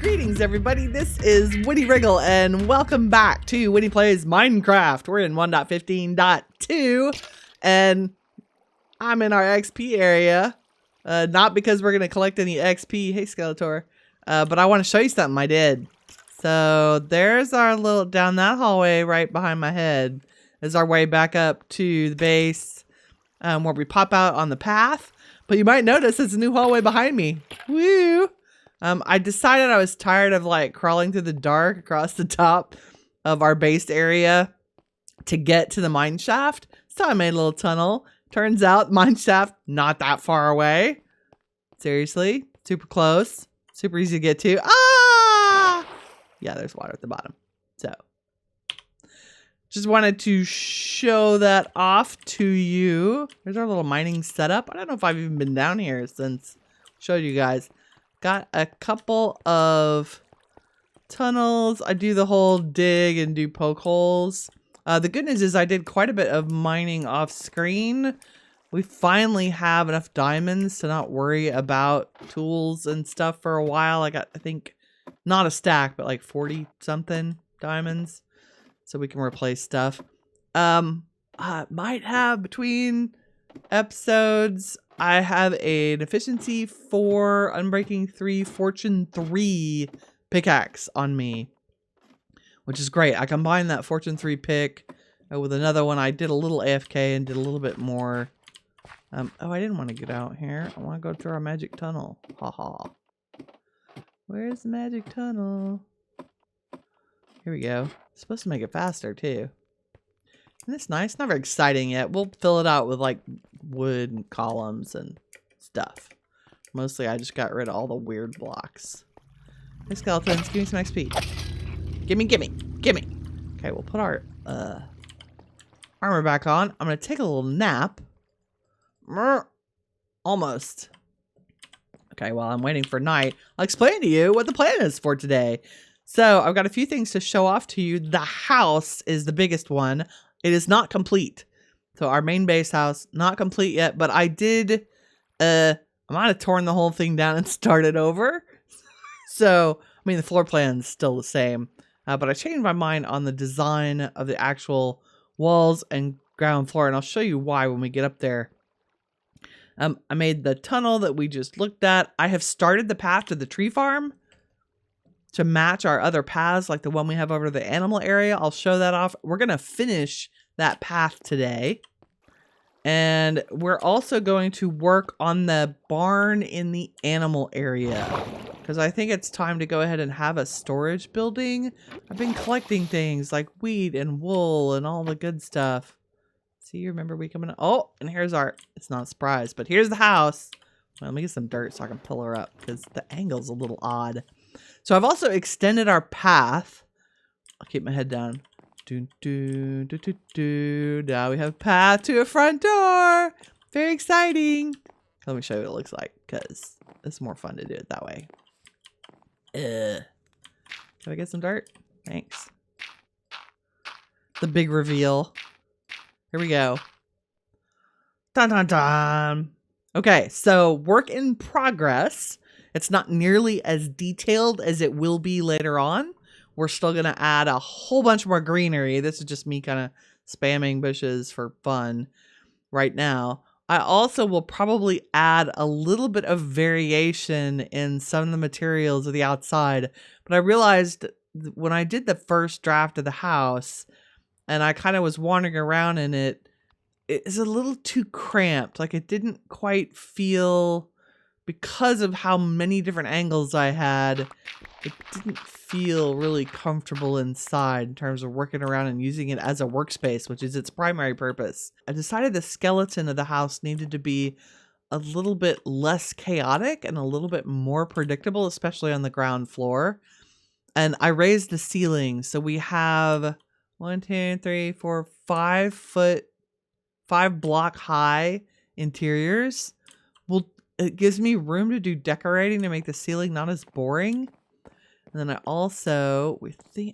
Greetings, everybody. This is Winnie Wriggle, and welcome back to Winnie Plays Minecraft. We're in 1.15.2, and I'm in our XP area. Not because we're going to collect any XP. Hey, Skeletor. But I want to show you something I did. So there's our little, down that hallway right behind my head is our way back up to the base where we pop out on the path. But you might notice there's a new hallway behind me. Woo! I decided I was tired of like crawling through the dark across the top of our base area to get to the mine shaft. So I made a little tunnel. Turns out mine shaft not that far away. Seriously, super close, super easy to get to. Ah! Yeah, there's water at the bottom. So just wanted to show that off to you. There's our little mining setup. I don't know if I've even been down here since I showed you guys. Got a couple of tunnels. I do the whole dig and do poke holes. The good news is I did quite a bit of mining off screen. We finally have enough diamonds to not worry about tools and stuff for a while. I got, I think, not a stack, but like 40 something diamonds. So we can replace stuff. Might have between episodes, I have an efficiency 4, unbreaking 3, fortune 3 pickaxe on me, which is great. I combined that fortune 3 pick with another one. I did a little AFK and did a little bit more. Oh, I didn't want to get out here. I want to go through our magic tunnel. Haha. Where's the magic tunnel? Here we go. It's supposed to make it faster too. Isn't this nice? Not very exciting yet. We'll fill it out with like wood and columns and stuff. Mostly I just got rid of all the weird blocks. Hey skeletons, give me some XP. Gimme, gimme, gimme. Okay, we'll put our armor back on. I'm gonna take a little nap. Almost. Okay, while I'm waiting for night, I'll explain to you what the plan is for today. So I've got a few things to show off to you. The house is the biggest one. It is not complete. So our main base house, not complete yet, but I did, I might have torn the whole thing down and started over. So, I mean, the floor plan's still the same, but I changed my mind on the design of the actual walls and ground floor, and I'll show you why when we get up there. I made the tunnel that we just looked at. I have started the path to the tree farm to match our other paths, like the one we have over the animal area. I'll show that off. We're going to finish that path today. And we're also going to work on the barn in the animal area, because I think it's time to go ahead and have a storage building. I've been collecting things like wheat and wool and all the good stuff. See, remember we coming? Oh, and here's our, it's not a surprise, but here's the house. Well, let me get some dirt so I can pull her up, because the angle's a little odd. So I've also extended our path. I'll keep my head down. Now we have a path to a front door. Very exciting. Let me show you what it looks like, because it's more fun to do it that way. Can I get some dirt? Thanks. The big reveal. Here we go. Dun dun dun. Okay, so work in progress. It's not nearly as detailed as it will be later on. We're still going to add a whole bunch more greenery. This is just me kind of spamming bushes for fun right now. I also will probably add a little bit of variation in some of the materials of the outside. But I realized when I did the first draft of the house and I kind of was wandering around in it, it's a little too cramped. Like it didn't quite feel, because of how many different angles I had, it didn't feel really comfortable inside in terms of working around and using it as a workspace, which is its primary purpose. I decided the skeleton of the house needed to be a little bit less chaotic and a little bit more predictable, especially on the ground floor. And I raised the ceiling. So we have 1, 2, 3, 4, 5 block high interiors. It gives me room to do decorating to make the ceiling not as boring. And then I also,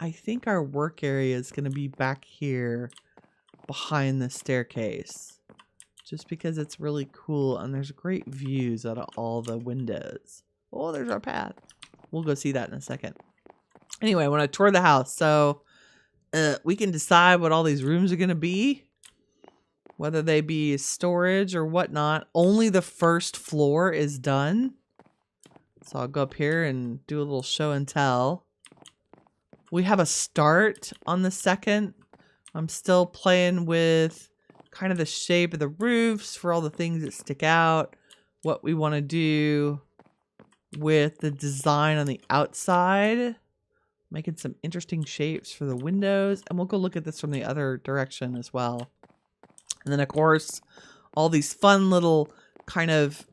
I think our work area is going to be back here behind the staircase. Just because it's really cool and there's great views out of all the windows. Oh, there's our path. we'll go see that in a second. Anyway, I want to tour the house. So we can decide what all these rooms are going to be, whether they be storage or whatnot. Only the first floor is done. So I'll go up here and do a little show and tell. We have a start on the second. I'm still playing with kind of the shape of the roofs for all the things that stick out. What we want to do with the design on the outside. Making some interesting shapes for the windows. And we'll go look at this from the other direction as well. And then, of course, all these fun little kind of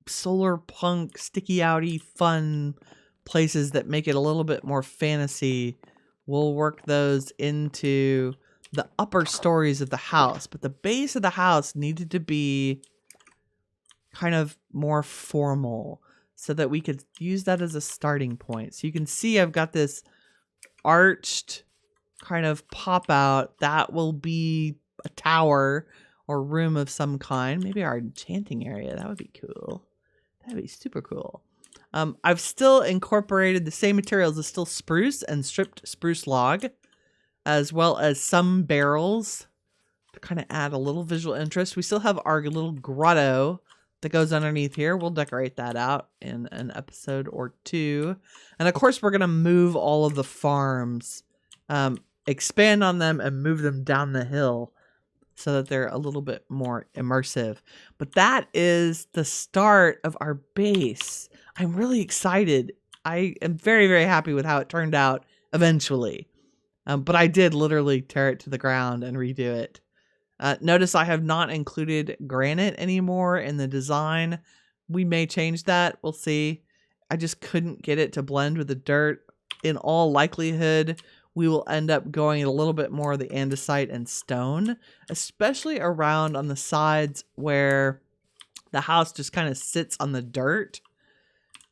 solar punk, sticky outy fun places that make it a little bit more fantasy. We'll work those into the upper stories of the house. But the base of the house needed to be kind of more formal, so that we could use that as a starting point. So you can see I've got this arched kind of pop out. That will be a tower or room of some kind. Maybe our enchanting area. That would be cool. That'd be super cool. I've still incorporated the same materials. It's still spruce and stripped spruce log, as well as some barrels to kind of add a little visual interest. We still have our little grotto that goes underneath here. We'll decorate that out in an episode or two. And of course, we're going to move all of the farms, expand on them and move them down the hill so that they're a little bit more immersive. But that is the start of our base. I'm really excited. I am very, very happy with how it turned out eventually. But I did literally tear it to the ground and redo it. Notice I have not included granite anymore in the design. We may change that. We'll see. I just couldn't get it to blend with the dirt. In all likelihood, we will end up going a little bit more of the andesite and stone, especially around on the sides where the house just kind of sits on the dirt.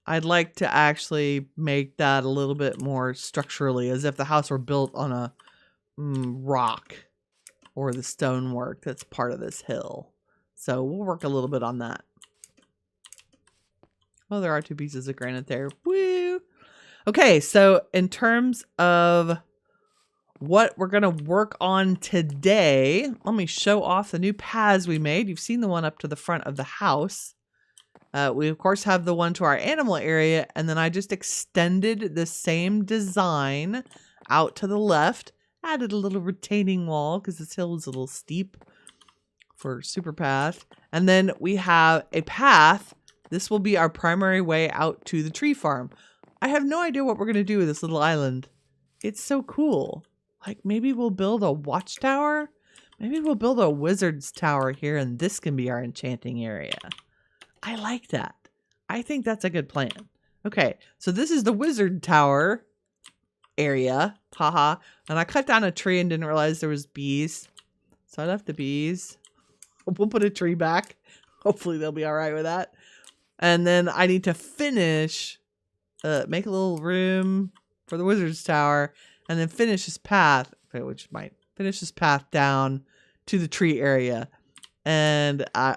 I'd like to actually make that a little bit more structurally, as if the house were built on a rock. Or the stonework that's part of this hill. So we'll work a little bit on that. Oh, there are 2 pieces of granite there. Woo! Okay, so in terms of what we're going to work on today, let me show off the new paths we made. You've seen the one up to the front of the house. We, of course, have the one to our animal area. And then I just extended the same design out to the left. Added a little retaining wall because this hill is a little steep for super path. And then we have a path. This will be our primary way out to the tree farm. I have no idea what we're going to do with this little island. It's so cool. Like maybe we'll build a watchtower. Maybe we'll build a wizard's tower here and this can be our enchanting area. I like that. I think that's a good plan. Okay, so this is the wizard tower area. Haha. And I cut down a tree and didn't realize there was bees. So I left the bees. We'll put a tree back. Hopefully they'll be all right with that. And then I need to finish, make a little room for the wizard's tower and then finish this path, which might finish this path down to the tree area. And I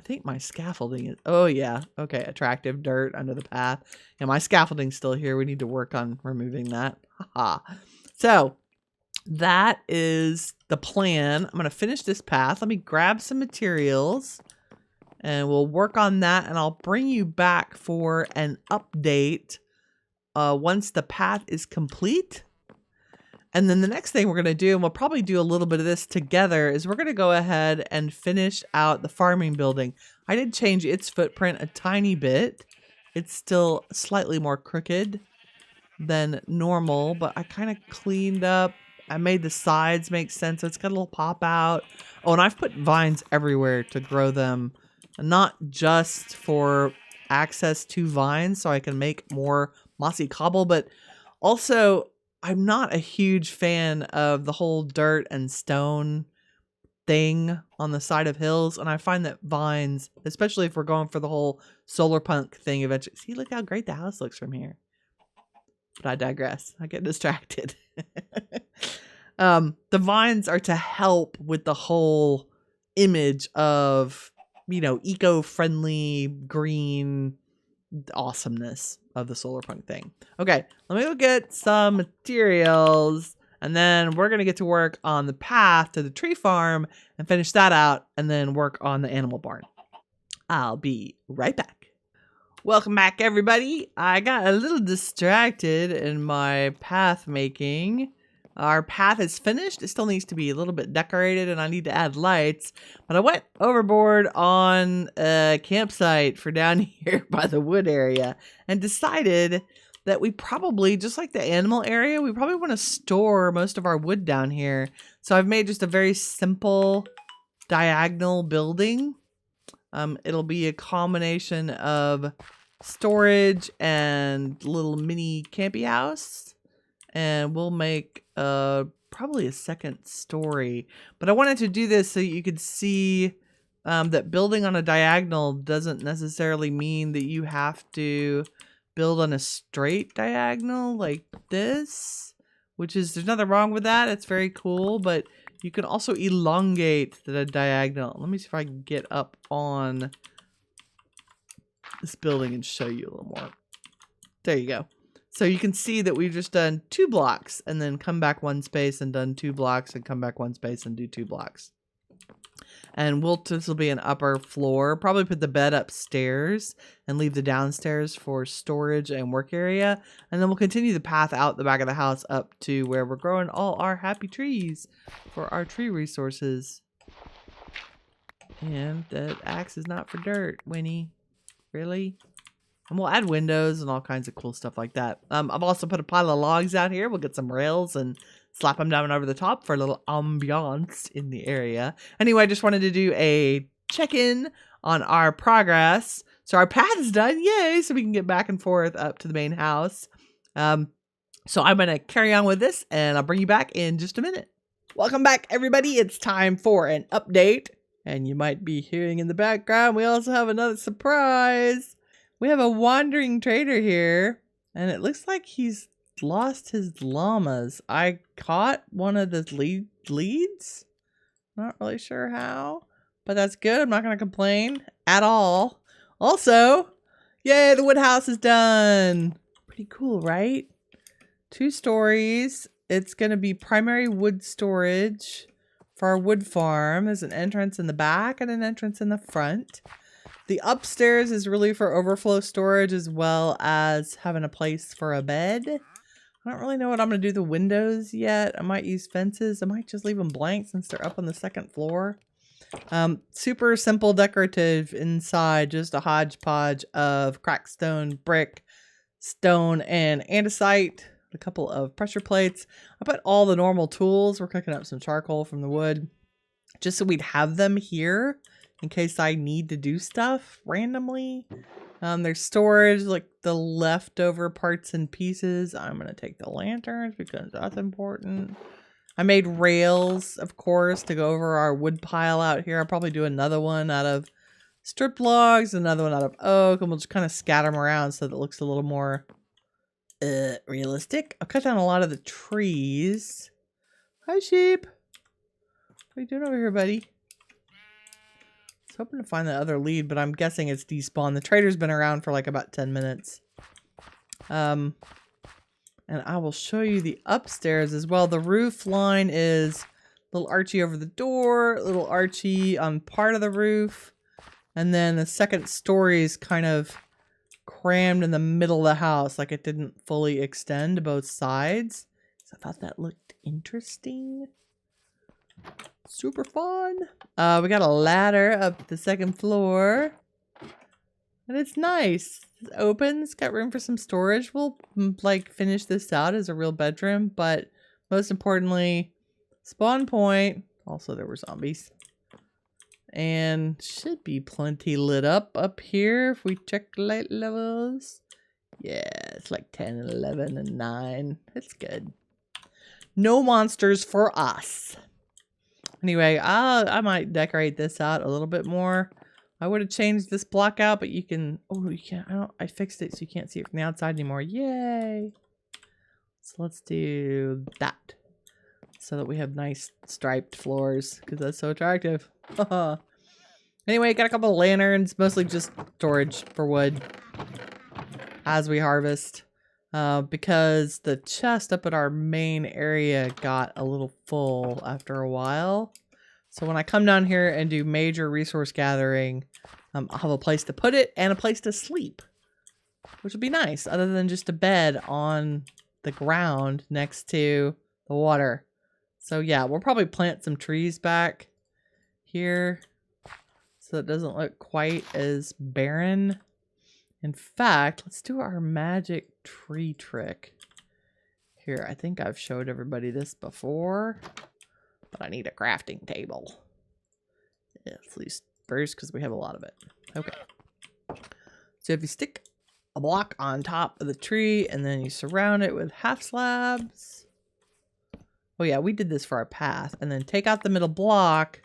think my scaffolding is, oh yeah, okay, attractive dirt under the path. And my scaffolding's still here. We need to work on removing that. Haha. So that is the plan. I'm going to finish this path. Let me grab some materials and we'll work on that. And I'll bring you back for an update once the path is complete. And then the next thing we're going to do, and we'll probably do a little bit of this together, is we're going to go ahead and finish out the farming building. I did change its footprint a tiny bit. It's still slightly more crooked than normal, but I kind of cleaned up. I made the sides make sense. So it's got a little pop out. Oh, and I've put vines everywhere to grow them, not just for access to vines so I can make more mossy cobble, but also I'm not a huge fan of the whole dirt and stone thing on the side of hills. And I find that vines, especially if we're going for the whole solar punk thing eventually. See, look how great the house looks from here. But I digress. I get distracted. The vines are to help with the whole image of, you know, eco-friendly, green, awesomeness of the solar punk thing. Okay, let me go get some materials, and then we're gonna get to work on the path to the tree farm and finish that out, and then work on the animal barn. I'll be right back. Welcome back, everybody. I got a little distracted in my path making. Our path is finished. It still needs to be a little bit decorated, and I need to add lights. But I went overboard on a campsite for down here by the wood area and decided that we probably, just like the animal area, we probably want to store most of our wood down here. So I've made just a very simple diagonal building. It'll be a combination of storage and little mini campy house. And we'll make probably a second story. But I wanted to do this so you could see that building on a diagonal doesn't necessarily mean that you have to build on a straight diagonal like this. Which is, there's nothing wrong with that. It's very cool. But you can also elongate the diagonal. Let me see if I can get up on this building and show you a little more. There you go. So you can see that we've just done 2 blocks and then come back 1 space and done 2 blocks and come back 1 space and do 2 blocks. And this will be an upper floor. Probably put the bed upstairs and leave the downstairs for storage and work area. And then we'll continue the path out the back of the house up to where we're growing all our happy trees for our tree resources. And that axe is not for dirt, Winnie. Really? And we'll add windows and all kinds of cool stuff like that. I've also put a pile of logs out here. We'll get some rails and slap them down over the top for a little ambiance in the area. Anyway, I just wanted to do a check-in on our progress. So our path is done. Yay! So we can get back and forth up to the main house. So I'm going to carry on with this and I'll bring you back in just a minute. Welcome back, everybody. It's time for an update. And you might be hearing in the background, we also have another surprise. We have a wandering trader here, and it looks like he's lost his llamas. I caught one of the leads. Not really sure how, but that's good. I'm not going to complain at all. Also, yay, the wood house is done. Pretty cool, right? 2 stories. It's going to be primary wood storage for our wood farm. There's an entrance in the back and an entrance in the front. The upstairs is really for overflow storage as well as having a place for a bed. I don't really know what I'm going to do the windows yet. I might use fences. I might just leave them blank since they're up on the 2nd floor. Super simple decorative inside. Just a hodgepodge of cracked stone, brick, stone, and andesite. A couple of pressure plates. I put all the normal tools. We're cooking up some charcoal from the wood. Just so we'd have them here in case I need to do stuff randomly. There's storage, like the leftover parts and pieces. I'm going to take the lanterns because that's important. I made rails, of course, to go over our wood pile out here. I'll probably do another one out of stripped logs, another one out of oak, and we'll just kind of scatter them around so that it looks a little more realistic. I've cut down a lot of the trees. Hi, sheep. What are you doing over here, buddy? I was hoping to find the other lead, but I'm guessing it's despawned. The trader's been around for like about 10 minutes. And I will show you the upstairs as well. The roof line is a little archy over the door, a little archy on part of the roof. And then the 2nd story is kind of crammed in the middle of the house, like it didn't fully extend to both sides. So I thought that looked interesting. Super fun. We got a ladder up the 2nd floor. And it's nice. It's open. It's got room for some storage. We'll like finish this out as a real bedroom. But most importantly, spawn point. Also, there were zombies. And should be plenty lit up here if we check light levels. Yeah, it's like 10 and 11 and 9. It's good. No monsters for us. Anyway, I might decorate this out a little bit more. I would have changed this block out, but you can... Oh, you can't... I fixed it so you can't see it from the outside anymore. Yay! So let's do that. So that we have nice striped floors, because that's so attractive. Anyway, got a couple of lanterns, mostly just storage for wood. as we harvest. Because the chest up at our main area got a little full after a while. So when I come down here and do major resource gathering, I'll have a place to put it and a place to sleep, which would be nice, other than just a bed on the ground next to the water. So yeah, we'll probably plant some trees back here so it doesn't look quite as barren. In fact, let's do our magic tree trick. Here, I think I've showed everybody this before, but I need a crafting table. Yeah, at least first, because we have a lot of it. Okay. So if you stick a block on top of the tree and then you surround it with half slabs. Oh yeah, we did this for our path. And then take out the middle block.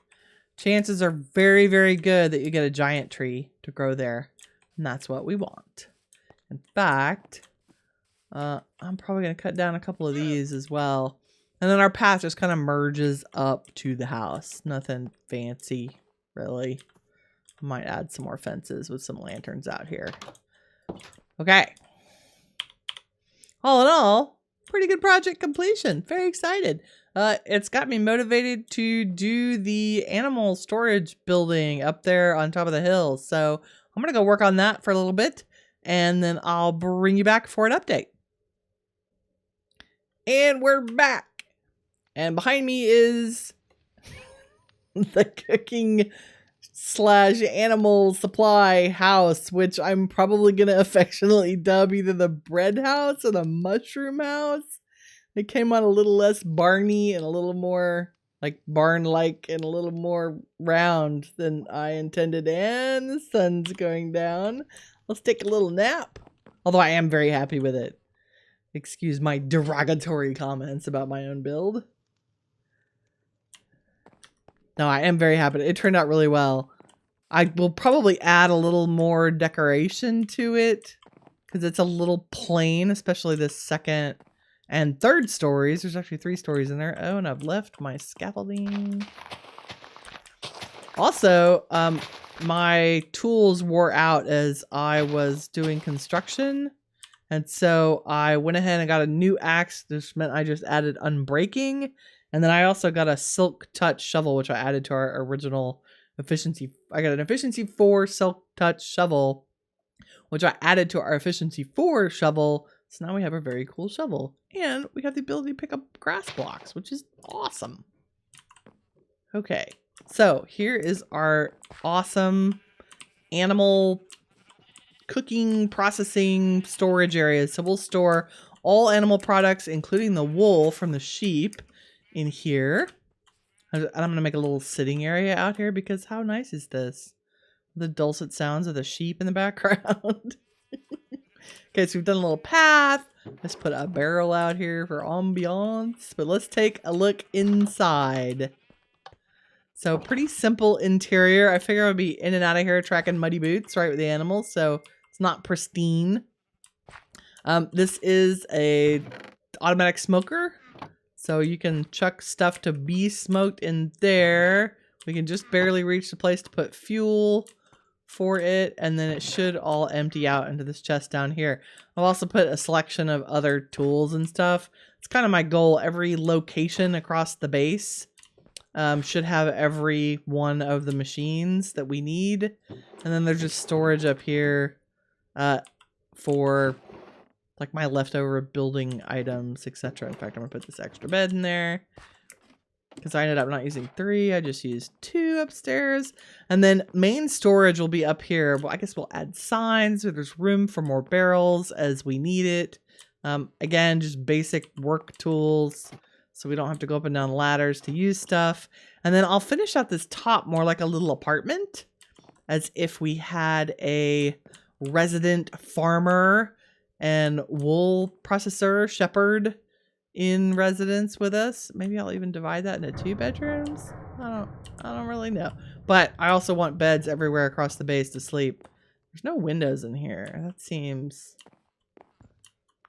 Chances are very, very good that you get a giant tree to grow there. And that's what we want. In fact, I'm probably going to cut down a couple of these as well. And then our path just kind of merges up to the house. Nothing fancy, really. Might add some more fences with some lanterns out here. Okay. All in all, pretty good project completion. Very excited. It's got me motivated to do the animal storage building up there on top of the hill. So I'm going to go work on that for a little bit, and then I'll bring you back for an update. And we're back. And behind me is the cooking / animal supply house, which I'm probably going to affectionately dub either the bread house or the mushroom house. It came out a little less barny and a little more like barn-like and a little more round than I intended. And the sun's going down. Let's take a little nap. Although I am very happy with it. Excuse my derogatory comments about my own build. No, I am very happy. It turned out really well. I will probably add a little more decoration to it because it's a little plain, especially the second and third stories. There's actually 3 stories in there. Oh, and I've left my scaffolding. Also, my tools wore out as I was doing construction. And so I went ahead and got a new axe. This meant I just added unbreaking. And then I also got a silk touch shovel, which I added to our original efficiency. I got an efficiency 4 silk touch shovel, which I added to our efficiency 4 shovel. So now we have a very cool shovel. And we have the ability to pick up grass blocks, which is awesome. Okay, so here is our awesome animal cooking, processing, storage areas. So we'll store all animal products, including the wool from the sheep, in here. I'm going to make a little sitting area out here because how nice is this? The dulcet sounds of the sheep in the background. Okay, so we've done a little path. Let's put a barrel out here for ambiance. But let's take a look inside. So pretty simple interior. I figure I'll be in and out of here tracking muddy boots, right, with the animals. So it's not pristine. This is a automatic smoker. So you can chuck stuff to be smoked in there. We can just barely reach the place to put fuel for it. And then it should all empty out into this chest down here. I've also put a selection of other tools and stuff. It's kind of my goal. Every location across the base should have every one of the machines that we need. And then there's just storage up here for like my leftover building items, etc. In fact, I'm gonna put this extra bed in there because I ended up not using 3. I just used 2 upstairs. And then main storage will be up here. Well, I guess we'll add signs so there's room for more barrels as we need it. Again, just basic work tools so we don't have to go up and down ladders to use stuff. And then I'll finish out this top more like a little apartment, as if we had a resident farmer and wool processor shepherd in residence with us. Maybe I'll even divide that into 2 bedrooms. I don't really know. But I also want beds everywhere across the base to sleep. There's no windows in here. That seems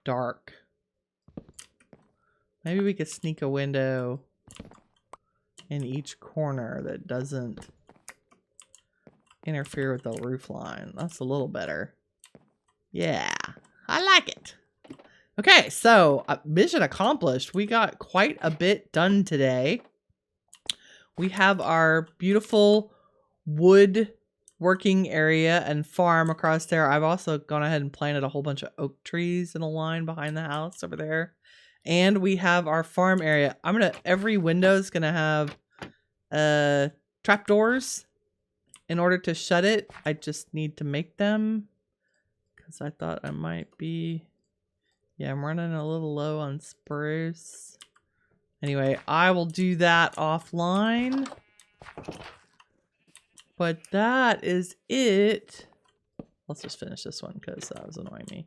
dark. Maybe we could sneak a window in each corner that doesn't interfere with the roof line. That's a little better. Yeah. I like it. Okay, so mission accomplished. We got quite a bit done today. We have our beautiful wood working area and farm across there. I've also gone ahead and planted a whole bunch of oak trees in a line behind the house over there. And we have our farm area. Every window is gonna have trapdoors. In order to shut it, I just need to make them. Because I thought I might be... Yeah, I'm running a little low on spruce. Anyway, I will do that offline. But that is it. Let's just finish this one because that was annoying me. Isn't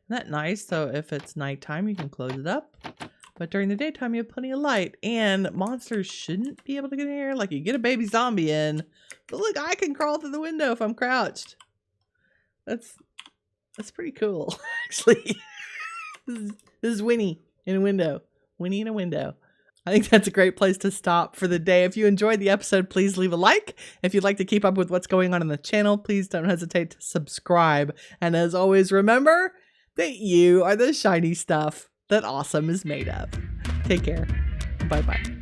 that nice? So if it's nighttime, you can close it up. But during the daytime, you have plenty of light. And monsters shouldn't be able to get in here. Like, you get a baby zombie in. But look, I can crawl through the window if I'm crouched. That's pretty cool, actually. This is Winnie in a window. Winnie in a window. I think that's a great place to stop for the day. If you enjoyed the episode, please leave a like. If you'd like to keep up with what's going on in the channel, please don't hesitate to subscribe. And as always, remember that you are the shiny stuff that awesome is made of. Take care. Bye-bye.